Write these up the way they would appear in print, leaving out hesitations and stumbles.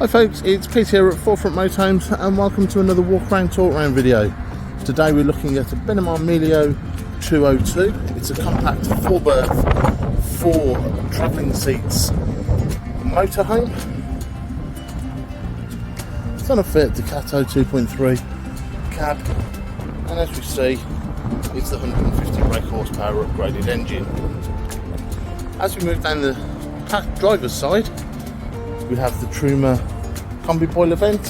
Hi folks, it's Pete here at Forefront Motorhomes and welcome to another walk around talk around video. Today we're looking at a Benimar Mileo 202. It's a compact 4-berth, 4 travelling seats motorhome. It's on a Fiat Ducato 2.3 cab, and as we see it's the 150 brake horsepower upgraded engine. As we move down the driver's side, we have the Truma combi boiler vent,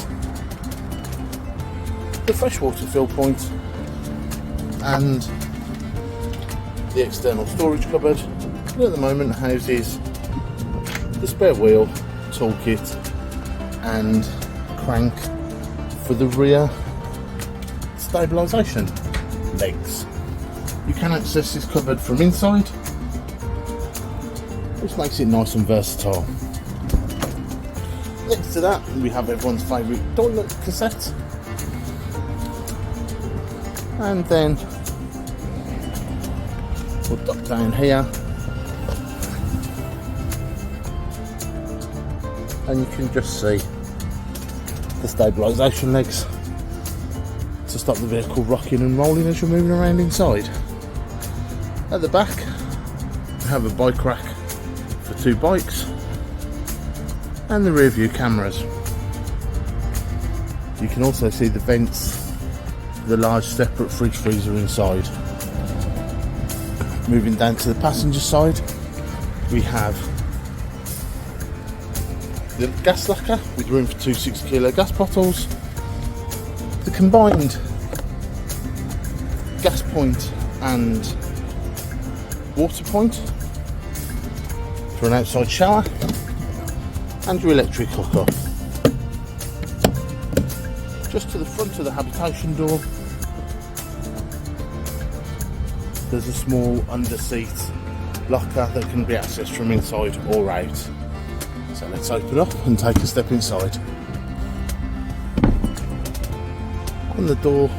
the freshwater fill point, and the external storage cupboard that at the moment houses the spare wheel, toolkit and crank for the rear stabilisation legs. You can access this cupboard from inside, which makes it nice and versatile. Next to that, we have everyone's favourite toilet cassette, and then we'll duck down here, and you can just see the stabilisation legs to stop the vehicle rocking and rolling as you're moving around inside. At the back, we have a bike rack for 2 bikes, and the rear view cameras. You can also see the vents, the large separate fridge freezer inside. Moving down to the passenger side, we have the gas locker with room for 2 6-kilo gas bottles, the combined gas point and water point for an outside shower, and your electric hookup. Just to the front of the habitation door, there's a small under-seat locker that can be accessed from inside or out. So let's open up and take a step inside. On the door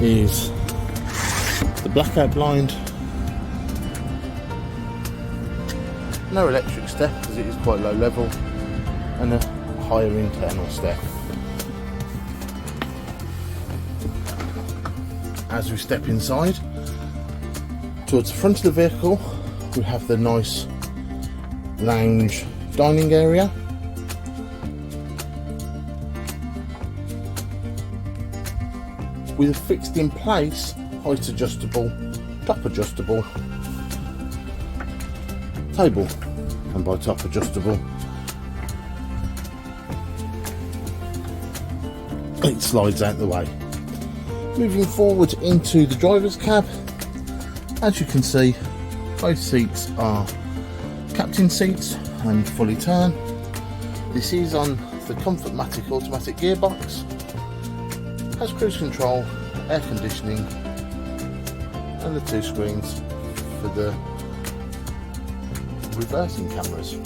is the blackout blind. No electric step because it is quite low level, and a higher internal step. As we step inside, towards the front of the vehicle, we have the nice lounge dining area. With a fixed in place, height adjustable, top adjustable table, and by top adjustable it slides out the way. Moving forward into the driver's cab, as you can see both seats are captain seats and fully turn. This is on the Comfortmatic automatic gearbox, has cruise control, air conditioning and the 2 screens for the reversing cameras.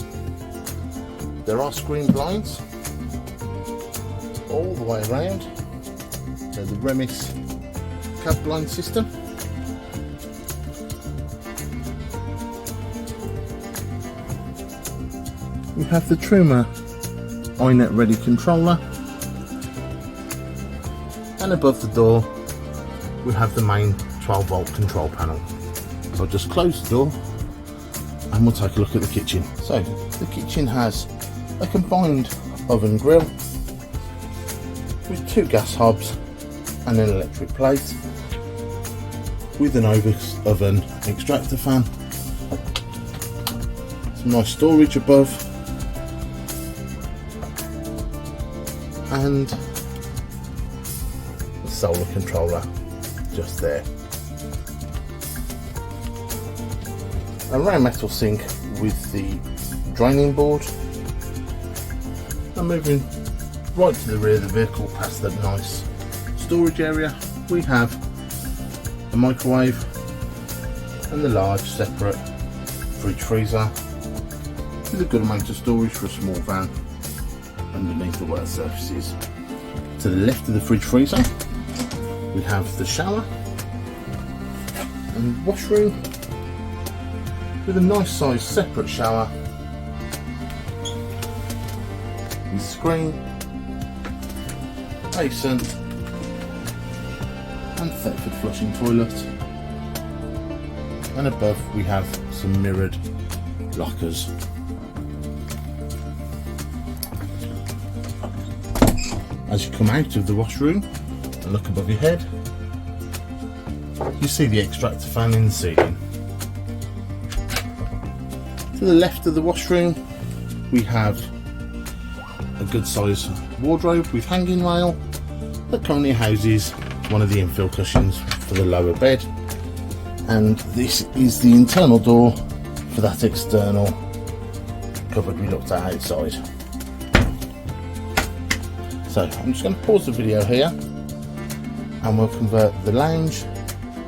There are screen blinds all the way around. They're the Remis cab blind system. We have the Truma iNet Ready controller, and above the door we have the main 12-volt control panel. So I'll just close the door and we'll take a look at the kitchen. So the kitchen has a combined oven grill with 2 gas hobs and an electric plate, with an oven extractor fan, some nice storage above, and the solar controller just there. A round metal sink with the draining board, and moving right to the rear of the vehicle past that nice storage area, we have a microwave and the large separate fridge freezer with a good amount of storage for a small van underneath the work surfaces. To the left of the fridge freezer we have the shower and washroom with a nice sized separate shower with screen, basin and Thetford flushing toilet, and above we have some mirrored lockers. As you come out of the washroom and look above your head, you see the extractor fan in the ceiling. To the left of the washroom we have a good size wardrobe with hanging rail that currently houses one of the infill cushions for the lower bed, and this is the internal door for that external cupboard we looked at outside. So I'm just going to pause the video here and we'll convert the lounge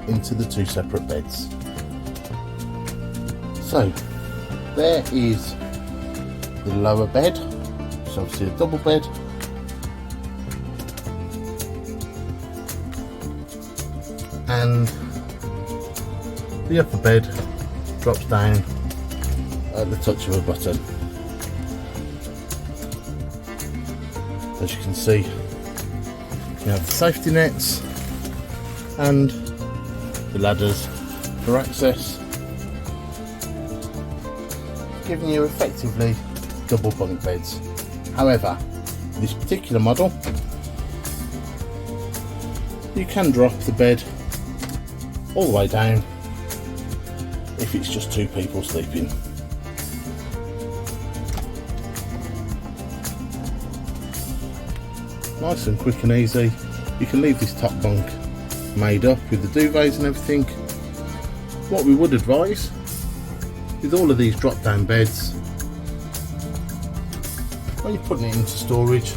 into the two separate beds. So there is the lower bed, so obviously a double bed, and the upper bed drops down at the touch of a button. As you can see, you have the safety nets and the ladders for access, giving you effectively double bunk beds. However, this particular model, you can drop the bed all the way down if it's just two people sleeping. Nice and quick and easy. You can leave this top bunk made up with the duvets and everything. What we would advise with all of these drop down beds, when you're putting it into storage,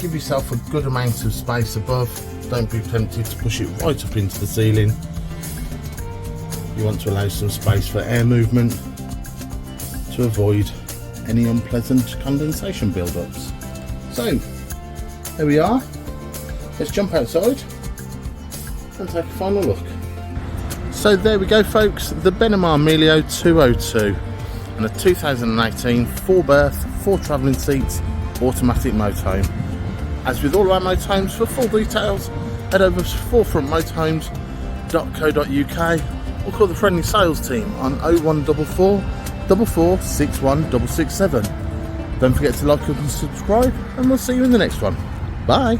give yourself a good amount of space above. Don't be tempted to push it right up into the ceiling. You want to allow some space for air movement to avoid any unpleasant condensation build-ups. So there we are. Let's jump outside and take a final look. So there we go folks, the Benimar Mileo 202 and a 2018 4-berth, 4 travelling seats automatic motorhome. As with all our motorhomes, for full details head over to forefrontmotorhomes.co.uk or call the friendly sales team on 0144 44 61 667. Don't forget to like and subscribe, and we'll see you in the next one. Bye.